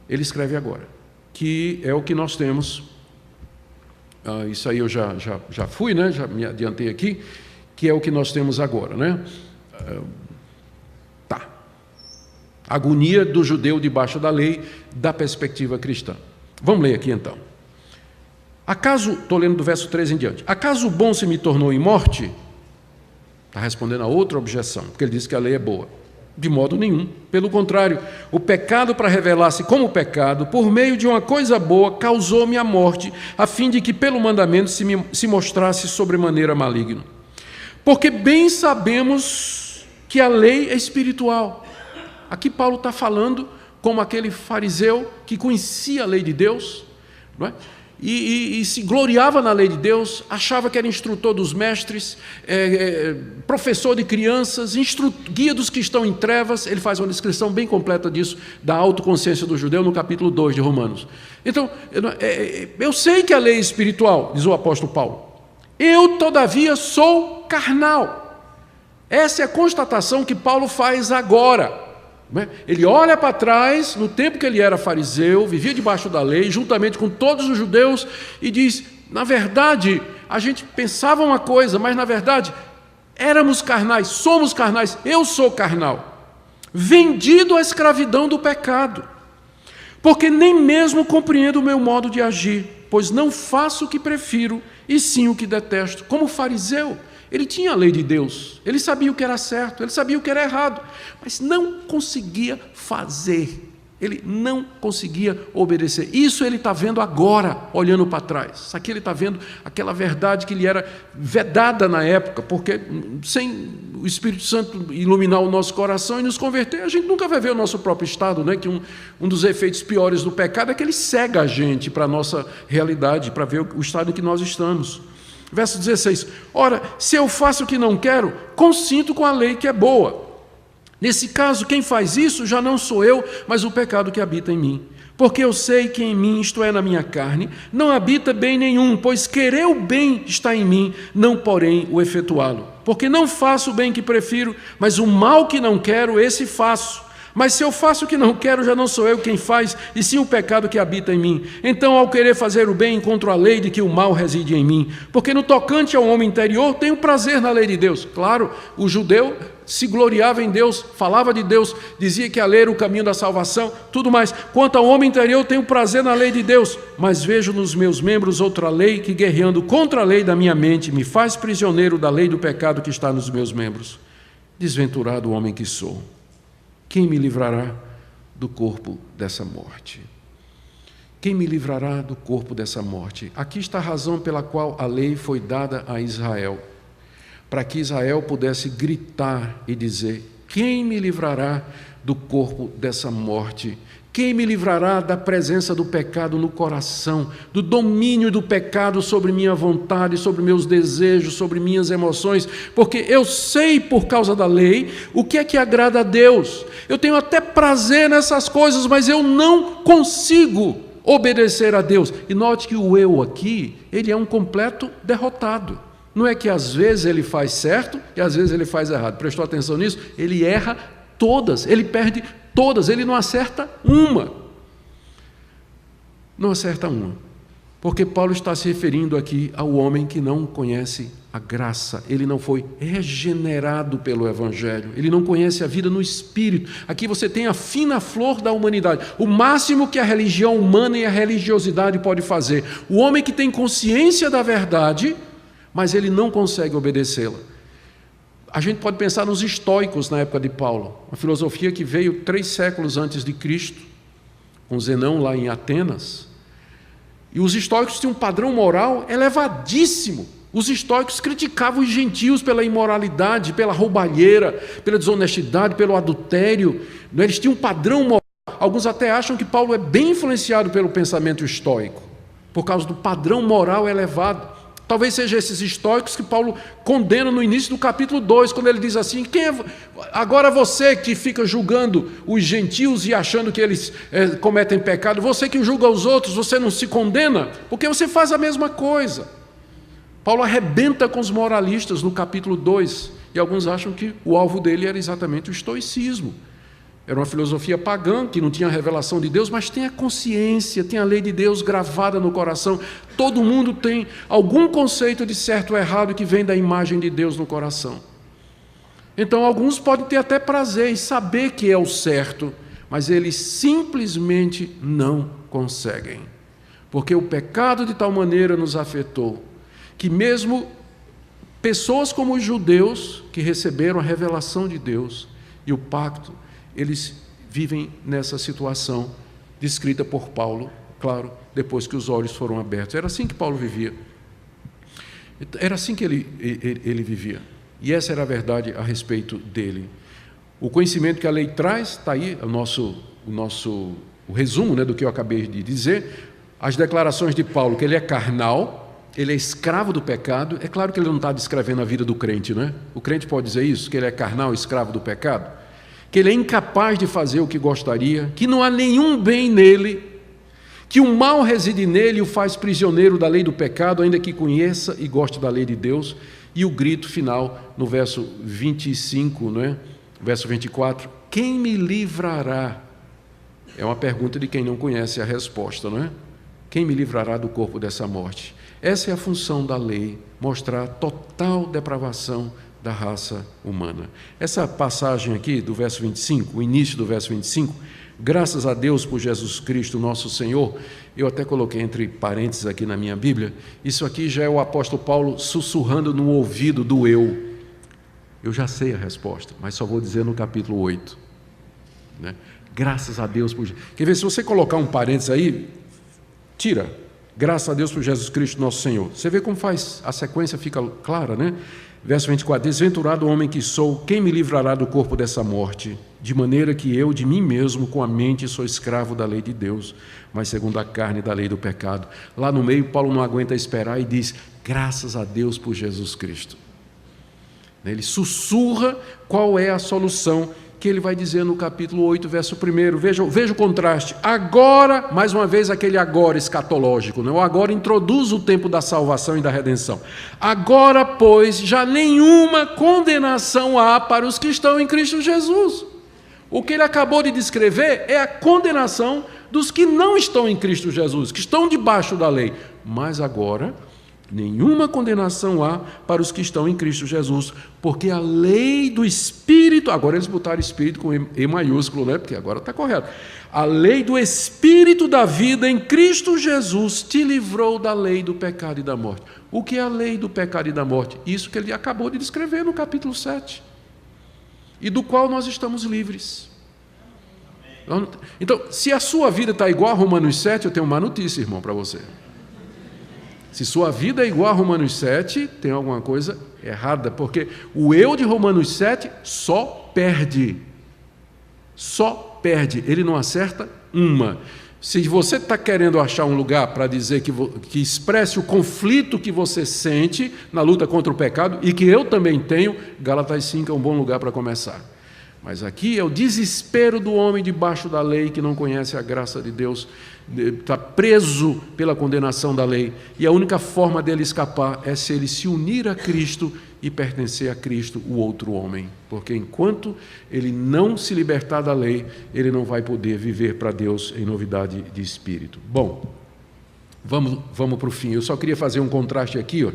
Ele escreve agora, que é o que nós temos. Isso aí eu já fui, né? Já me adiantei aqui, que é o que nós temos agora, né? Agonia do judeu debaixo da lei, da perspectiva cristã. Vamos ler aqui então. Acaso, estou lendo do verso 13 em diante: acaso o bom se me tornou em morte? Está respondendo a outra objeção, porque ele diz que a lei é boa. De modo nenhum. Pelo contrário, o pecado, para revelar-se como pecado, por meio de uma coisa boa, causou-me a morte, a fim de que pelo mandamento se mostrasse sobremaneira maligno. Porque bem sabemos que a lei é espiritual. Aqui Paulo está falando como aquele fariseu que conhecia a lei de Deus, não é? e se gloriava na lei de Deus, achava que era instrutor dos mestres, professor de crianças, guia dos que estão em trevas. Ele faz uma descrição bem completa disso, da autoconsciência do judeu, no capítulo 2 de Romanos. Então, eu sei que a lei é espiritual, diz o apóstolo Paulo. Eu, todavia, sou carnal. Essa é a constatação que Paulo faz agora. Ele olha para trás, no tempo que ele era fariseu, vivia debaixo da lei, juntamente com todos os judeus, e diz, na verdade, a gente pensava uma coisa, mas na verdade, éramos carnais, somos carnais, eu sou carnal, vendido à escravidão do pecado, porque nem mesmo compreendo o meu modo de agir, pois não faço o que prefiro, e sim o que detesto. Como fariseu, ele tinha a lei de Deus, ele sabia o que era certo, ele sabia o que era errado, mas não conseguia fazer, ele não conseguia obedecer. Isso ele está vendo agora, olhando para trás. Aqui ele está vendo aquela verdade que lhe era vedada na época, porque sem o Espírito Santo iluminar o nosso coração e nos converter, a gente nunca vai ver o nosso próprio estado, né? Que um dos efeitos piores do pecado é que ele cega a gente para a nossa realidade, para ver o estado em que nós estamos. Verso 16, ora, se eu faço o que não quero, consinto com a lei que é boa. Nesse caso, quem faz isso já não sou eu, mas o pecado que habita em mim. Porque eu sei que em mim, isto é, na minha carne, não habita bem nenhum, pois querer o bem está em mim, não porém o efetuá-lo. Porque não faço o bem que prefiro, mas o mal que não quero, esse faço. Mas se eu faço o que não quero, já não sou eu quem faz, e sim o pecado que habita em mim. Então, ao querer fazer o bem, encontro a lei de que o mal reside em mim. Porque no tocante ao homem interior, tenho prazer na lei de Deus. Claro, o judeu se gloriava em Deus, falava de Deus, dizia que a lei era o caminho da salvação, tudo mais. Quanto ao homem interior, tenho prazer na lei de Deus, mas vejo nos meus membros outra lei que, guerreando contra a lei da minha mente, me faz prisioneiro da lei do pecado que está nos meus membros. Desventurado o homem que sou. Quem me livrará do corpo dessa morte? Quem me livrará do corpo dessa morte? Aqui está a razão pela qual a lei foi dada a Israel, para que Israel pudesse gritar e dizer, quem me livrará do corpo dessa morte? Quem me livrará da presença do pecado no coração, do domínio do pecado sobre minha vontade, sobre meus desejos, sobre minhas emoções? Porque eu sei, por causa da lei, o que é que agrada a Deus. Eu tenho até prazer nessas coisas, mas eu não consigo obedecer a Deus. E note que o eu aqui, ele é um completo derrotado. Não é que às vezes ele faz certo e às vezes ele faz errado. Prestou atenção nisso? Ele erra todas, ele perde todas, ele não acerta uma. Não acerta uma. Porque Paulo está se referindo aqui ao homem que não conhece a graça. Ele não foi regenerado pelo Evangelho. Ele não conhece a vida no Espírito. Aqui você tem a fina flor da humanidade. O máximo que a religião humana e a religiosidade pode fazer. O homem que tem consciência da verdade, mas ele não consegue obedecê-la. A gente pode pensar nos estoicos na época de Paulo, uma filosofia que veio 3 séculos antes de Cristo, com Zenão lá em Atenas. E os estoicos tinham um padrão moral elevadíssimo. Os estoicos criticavam os gentios pela imoralidade, pela roubalheira, pela desonestidade, pelo adultério. Eles tinham um padrão moral. Alguns até acham que Paulo é bem influenciado pelo pensamento estoico, por causa do padrão moral elevado. Talvez seja esses estoicos que Paulo condena no início do capítulo 2, quando ele diz assim, agora você que fica julgando os gentios e achando que eles cometem pecado, você que julga os outros, você não se condena, porque você faz a mesma coisa. Paulo arrebenta com os moralistas no capítulo 2, e alguns acham que o alvo dele era exatamente o estoicismo. Era uma filosofia pagã, que não tinha a revelação de Deus, mas tem a consciência, tem a lei de Deus gravada no coração. Todo mundo tem algum conceito de certo ou errado que vem da imagem de Deus no coração. Então, alguns podem ter até prazer em saber que é o certo, mas eles simplesmente não conseguem. Porque o pecado de tal maneira nos afetou, que mesmo pessoas como os judeus, que receberam a revelação de Deus e o pacto, eles vivem nessa situação descrita por Paulo, claro, depois que os olhos foram abertos. Era assim que Paulo vivia. Era assim que ele vivia. E essa era a verdade a respeito dele. O conhecimento que a lei traz, está aí o resumo, né, do que eu acabei de dizer. as declarações de Paulo, que ele é carnal, ele é escravo do pecado. É claro que ele não está descrevendo a vida do crente, não é? O crente pode dizer isso, que ele é carnal, escravo do pecado, que ele é incapaz de fazer o que gostaria, que não há nenhum bem nele, que o mal reside nele e o faz prisioneiro da lei do pecado, ainda que conheça e goste da lei de Deus. E o grito final, no verso 25, não é? Verso 24, quem me livrará? É uma pergunta de quem não conhece a resposta, não é? Quem me livrará do corpo dessa morte? Essa é a função da lei, mostrar a total depravação da raça humana. Essa passagem aqui do verso 25, o início do verso 25, graças a Deus por Jesus Cristo, nosso Senhor, eu até coloquei entre parênteses aqui na minha Bíblia, isso aqui já é o apóstolo Paulo sussurrando no ouvido do eu. Eu já sei a resposta, mas só vou dizer no capítulo 8. Né? Graças a Deus por... Quer ver, se você colocar um parênteses aí, tira. Graças a Deus por Jesus Cristo, nosso Senhor. Você vê como faz, a sequência fica clara, né? Verso 24, desventurado homem que sou, quem me livrará do corpo dessa morte? De maneira que eu, de mim mesmo, com a mente, sou escravo da lei de Deus, mas segundo a carne, da lei do pecado. Lá no meio, Paulo não aguenta esperar e diz, graças a Deus por Jesus Cristo. Ele sussurra qual é a solução que ele vai dizer no capítulo 8, verso 1. Veja o contraste. Agora, mais uma vez, aquele agora escatológico. Né? O agora introduz o tempo da salvação e da redenção. Agora, pois, já nenhuma condenação há para os que estão em Cristo Jesus. O que ele acabou de descrever é a condenação dos que não estão em Cristo Jesus, que estão debaixo da lei. Mas agora... nenhuma condenação há para os que estão em Cristo Jesus, porque a lei do Espírito, agora eles botaram Espírito com E maiúsculo, né? Porque agora está correto. A lei do Espírito da vida em Cristo Jesus te livrou da lei do pecado e da morte. O que é a lei do pecado e da morte? Isso que ele acabou de descrever no capítulo 7, e do qual nós estamos livres. Então, se a sua vida está igual a Romanos 7, eu tenho uma notícia, irmão, para você. Se sua vida é igual a Romanos 7, tem alguma coisa errada, porque o eu de Romanos 7 só perde. Só perde, ele não acerta uma. Se você está querendo achar um lugar para dizer que expresse o conflito que você sente na luta contra o pecado, e que eu também tenho, Gálatas 5 é um bom lugar para começar. Mas aqui é o desespero do homem debaixo da lei, que não conhece a graça de Deus, está preso pela condenação da lei, e a única forma dele escapar é se ele se unir a Cristo e pertencer a Cristo, o outro homem, porque enquanto ele não se libertar da lei, ele não vai poder viver para Deus em novidade de espírito. Bom, vamos para o fim. Eu só queria fazer um contraste aqui, ó.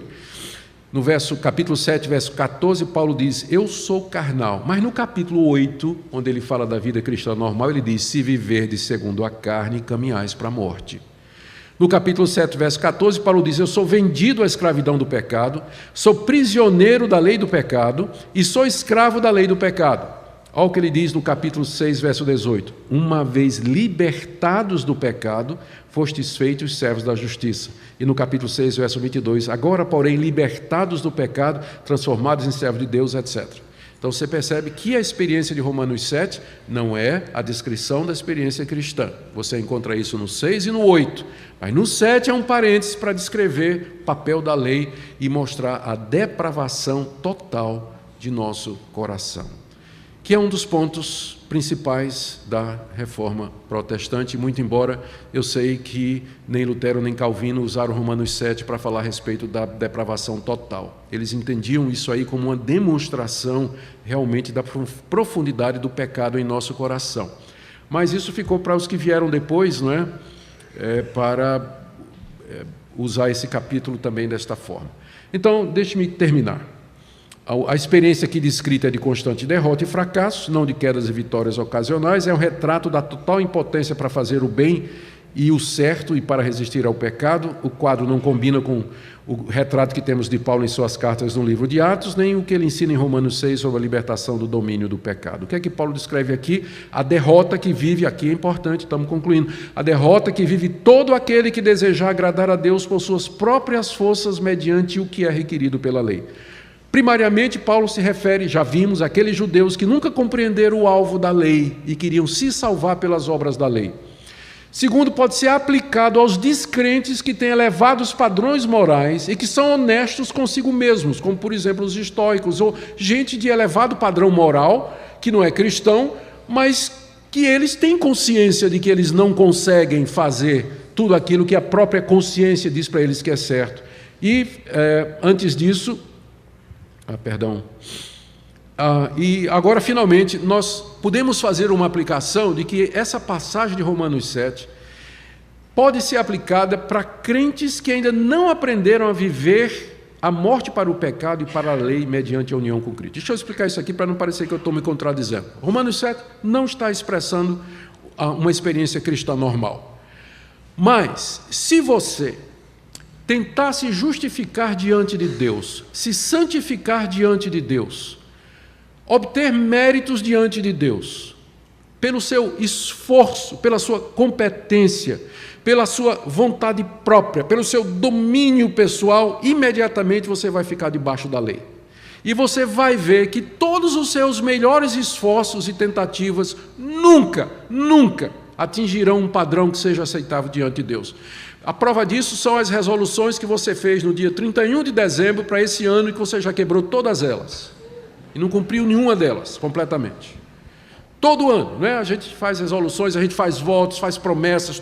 No capítulo 7, verso 14, Paulo diz, eu sou carnal. Mas no capítulo 8, onde ele fala da vida cristã normal, ele diz, se viverdes segundo a carne, caminhais para a morte. No capítulo 7, verso 14, Paulo diz, eu sou vendido à escravidão do pecado, sou prisioneiro da lei do pecado e sou escravo da lei do pecado. Olha o que ele diz no capítulo 6, verso 18. Uma vez libertados do pecado, fostes feitos servos da justiça. E no capítulo 6, verso 22, agora, porém, libertados do pecado, transformados em servos de Deus, etc. Então você percebe que a experiência de Romanos 7 não é a descrição da experiência cristã. Você encontra isso no 6 e no 8. Mas no 7 é um parênteses para descrever o papel da lei e mostrar a depravação total de nosso coração, que é um dos pontos principais da reforma protestante, muito embora eu sei que nem Lutero nem Calvino usaram Romanos 7 para falar a respeito da depravação total. Eles entendiam isso aí como uma demonstração realmente da profundidade do pecado em nosso coração. Mas isso ficou para os que vieram depois, não é? Para usar esse capítulo também desta forma. Então, deixe-me terminar. A experiência aqui descrita é de constante derrota e fracasso, não de quedas e vitórias ocasionais, é um retrato da total impotência para fazer o bem e o certo e para resistir ao pecado. O quadro não combina com o retrato que temos de Paulo em suas cartas no livro de Atos, nem o que ele ensina em Romanos 6 sobre a libertação do domínio do pecado. O que é que Paulo descreve aqui? A derrota que vive, aqui é importante, estamos concluindo, a derrota que vive todo aquele que desejar agradar a Deus por suas próprias forças mediante o que é requerido pela lei. Primariamente, Paulo se refere, já vimos, àqueles judeus que nunca compreenderam o alvo da lei e queriam se salvar pelas obras da lei. Segundo, pode ser aplicado aos descrentes que têm elevados padrões morais e que são honestos consigo mesmos, como, por exemplo, os estoicos, ou gente de elevado padrão moral, que não é cristão, mas que eles têm consciência de que eles não conseguem fazer tudo aquilo que a própria consciência diz para eles que é certo. E, antes disso... e agora, finalmente, nós podemos fazer uma aplicação de que essa passagem de Romanos 7 pode ser aplicada para crentes que ainda não aprenderam a viver a morte para o pecado e para a lei mediante a união com Cristo. Deixa eu explicar isso aqui para não parecer que eu estou me contradizendo. Romanos 7 não está expressando uma experiência cristã normal. Mas, se você tentar se justificar diante de Deus, se santificar diante de Deus, obter méritos diante de Deus, pelo seu esforço, pela sua competência, pela sua vontade própria, pelo seu domínio pessoal, imediatamente você vai ficar debaixo da lei. E você vai ver que todos os seus melhores esforços e tentativas nunca atingirão um padrão que seja aceitável diante de Deus. A prova disso são as resoluções que você fez no dia 31 de dezembro para esse ano e que você já quebrou todas elas. E não cumpriu nenhuma delas completamente. Todo ano, né? A gente faz resoluções, a gente faz votos, faz promessas,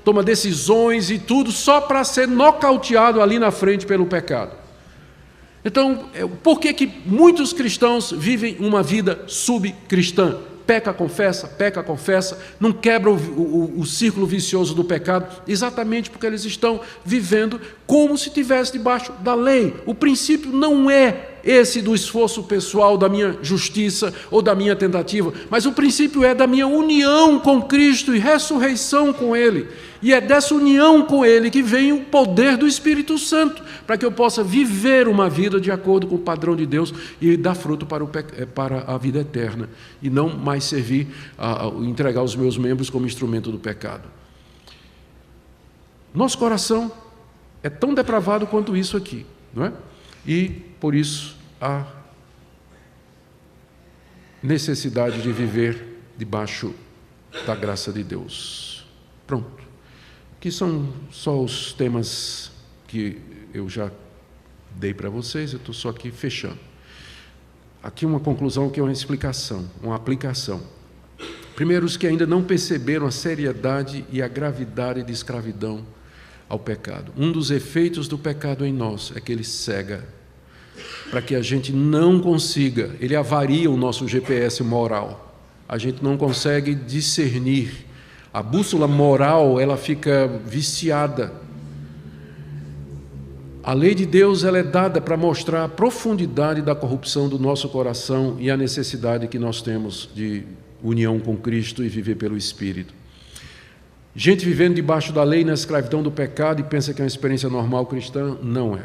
toma decisões e tudo só para ser nocauteado ali na frente pelo pecado. Então, por que muitos cristãos vivem uma vida subcristã? Peca, confessa, não quebra o círculo vicioso do pecado, exatamente porque eles estão vivendo como se estivesse debaixo da lei. O princípio não é esse do esforço pessoal, da minha justiça ou da minha tentativa, mas o princípio é da minha união com Cristo e ressurreição com Ele. E é dessa união com Ele que vem o poder do Espírito Santo, para que eu possa viver uma vida de acordo com o padrão de Deus e dar fruto para a vida eterna, e não mais servir, entregar os meus membros como instrumento do pecado. Nosso coração é tão depravado quanto isso aqui, não é? E, por isso, há necessidade de viver debaixo da graça de Deus. Pronto. Aqui são só os temas que eu já dei para vocês, eu estou só aqui fechando. Aqui uma conclusão que é uma explicação, uma aplicação. Primeiro, os que ainda não perceberam a seriedade e a gravidade de escravidão ao pecado. Um dos efeitos do pecado em nós é que ele cega, para que a gente não consiga, ele avaria o nosso GPS moral. A gente não consegue discernir. A bússola moral, ela fica viciada. A lei de Deus, ela é dada para mostrar a profundidade da corrupção do nosso coração e a necessidade que nós temos de união com Cristo e viver pelo Espírito. Gente vivendo debaixo da lei na escravidão do pecado e pensa que é uma experiência normal cristã, não é.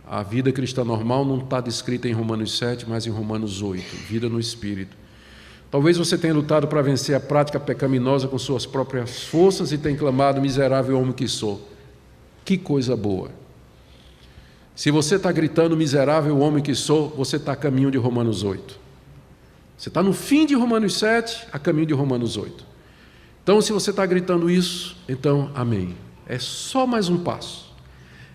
A vida cristã normal não está descrita em Romanos 7, mas em Romanos 8, vida no Espírito. Talvez você tenha lutado para vencer a prática pecaminosa com suas próprias forças e tenha clamado, miserável homem que sou. Que coisa boa! Se você está gritando, miserável homem que sou, você está a caminho de Romanos 8. Você está no fim de Romanos 7, a caminho de Romanos 8. Então, se você está gritando isso, então, amém. É só mais um passo.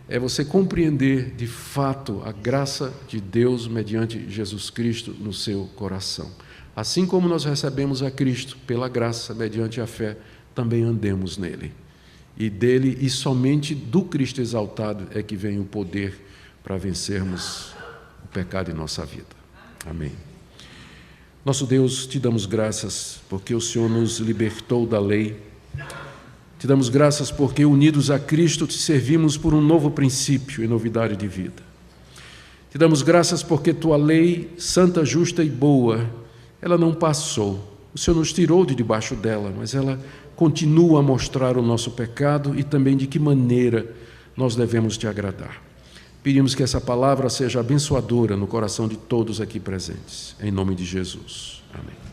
É você compreender, de fato, a graça de Deus mediante Jesus Cristo no seu coração. Assim como nós recebemos a Cristo pela graça, mediante a fé, também andemos nele. E dele, e somente do Cristo exaltado, é que vem o poder para vencermos o pecado em nossa vida. Amém. Nosso Deus, te damos graças porque o Senhor nos libertou da lei. Te damos graças porque, unidos a Cristo, te servimos por um novo princípio e novidade de vida. Te damos graças porque tua lei, santa, justa e boa, ela não passou. O Senhor nos tirou de debaixo dela, mas ela continua a mostrar o nosso pecado e também de que maneira nós devemos te agradar. Pedimos que essa palavra seja abençoadora no coração de todos aqui presentes. Em nome de Jesus. Amém.